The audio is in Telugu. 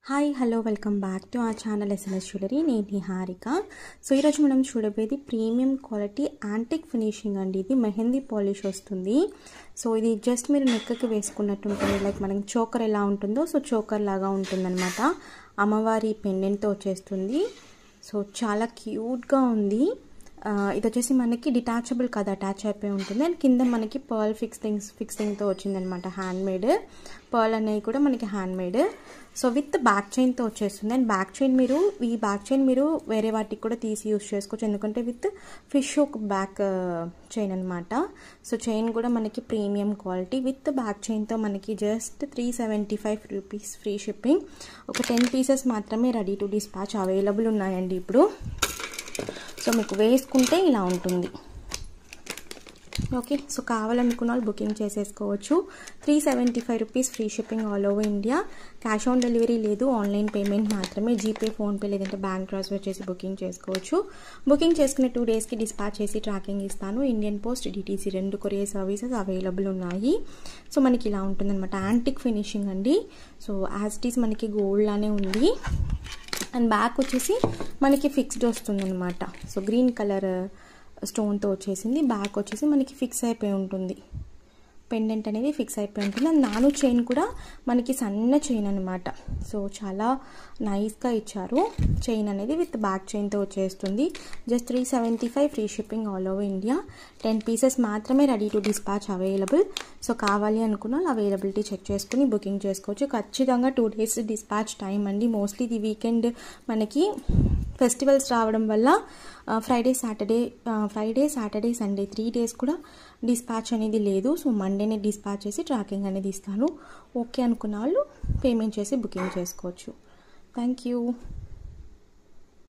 Hi hello welcome back to our channel SMS jewellery. నేను నిహారిక. సో ఈరోజు మనం చూడబోయేది ప్రీమియం క్వాలిటీ యాంటిక్ ఫినిషింగ్ అండి. ఇది మెహందీ పాలిష్ వస్తుంది. సో ఇది జస్ట్ మీరు నెక్కి వేసుకున్నట్టు ఉంటుంది. లైక్ మనకి చోకర్ ఎలా ఉంటుందో సో చోకర్ లాగా ఉంటుందన్నమాట. అమ్మవారి పెండెంట్తో వచ్చేస్తుంది. సో చాలా క్యూట్గా ఉంది. ఇది వచ్చేసి మనకి డిటాచబుల్ కాదు, అటాచ్ అయిపోయి ఉంటుంది. అండ్ కింద మనకి పర్ల్ ఫిక్సింగ్తో వచ్చిందనమాట. హ్యాండ్మేడ్ పర్ల్ అనేవి కూడా మనకి హ్యాండ్మేడ్. సో విత్ బ్యాక్ చైన్తో వచ్చేస్తుంది. అండ్ ఈ బ్యాక్ చైన్ మీరు వేరే వాటికి కూడా తీసి యూజ్ చేసుకోవచ్చు, ఎందుకంటే with fish hook back chain అనమాట. సో చైన్ కూడా మనకి ప్రీమియం క్వాలిటీ విత్ బ్యాక్ చైన్తో మనకి జస్ట్ 375 రూపీస్ ఫ్రీ షిప్పింగ్. ఒక 10 పీసెస్ మాత్రమే రెడీ టు డిస్పాచ్ అవైలబుల్ ఉన్నాయండి ఇప్పుడు. సో మీకు వేసుకుంటే ఇలా ఉంటుంది. ఓకే, సో కావాలనుకున్న వాళ్ళు బుకింగ్ చేసేసుకోవచ్చు. 375 rupees free shipping all over India. Cash on delivery లేదు, ఆన్లైన్ పేమెంట్ మాత్రమే. జీపే, ఫోన్పే లేదంటే బ్యాంక్ ట్రాన్స్ఫర్ చేసి బుకింగ్ చేసుకోవచ్చు. బుకింగ్ చేసుకునే 2 డేస్కి డిస్పాచ్ చేసి ట్రాకింగ్ ఇస్తాను. Indian post, DTC 2 courier services available ఉన్నాయి. సో మనకి ఇలా ఉంటుందన్నమాట. యాంటిక్ ఫినిషింగ్ అండి. సో యాజ్ ఇట్ ఈస్ మనకి గోల్డ్ లానే ఉంది. అండ్ బ్యాక్ వచ్చేసి మనకి ఫిక్స్డ్ వస్తుంది అనమాట. సో గ్రీన్ కలర్ స్టోన్తో వచ్చేసింది. బ్యాక్ వచ్చేసి మనకి ఫిక్స్ అయిపోయి ఉంటుంది. పెండెంట్ అనేది ఫిక్స్ అయిపోయి ఉంటుంది. అండ్ నాను చైన్ కూడా మనకి సన్న చైన్ అనమాట. సో చాలా నైస్గా ఇచ్చారు. చైన్ అనేది విత్ బ్యాక్ చైన్తో వచ్చేస్తుంది. Just 375 free shipping all over India. 10 pieces మాత్రమే ready to dispatch available. So కావాలి అనుకున్న అవైలబిలిటీ చెక్ చేసుకుని బుకింగ్ చేసుకోవచ్చు. ఖచ్చితంగా 2 డేస్ డిస్పాచ్ టైం అండి. మోస్ట్లీ ఇది వీకెండ్ మనకి ఫెస్టివల్స్ రావడం వల్ల ఫ్రైడే, సాటర్డే, సండే 3 డేస్ కూడా డిస్పాచ్ అనేది లేదు. సో మండేనే డిస్పాచ్ చేసి ట్రాకింగ్ అనేది ఇస్తాను. ఓకే అనుకున్న వాళ్ళు పేమెంట్ చేసి బుకింగ్ చేసుకోవచ్చు. Thank you.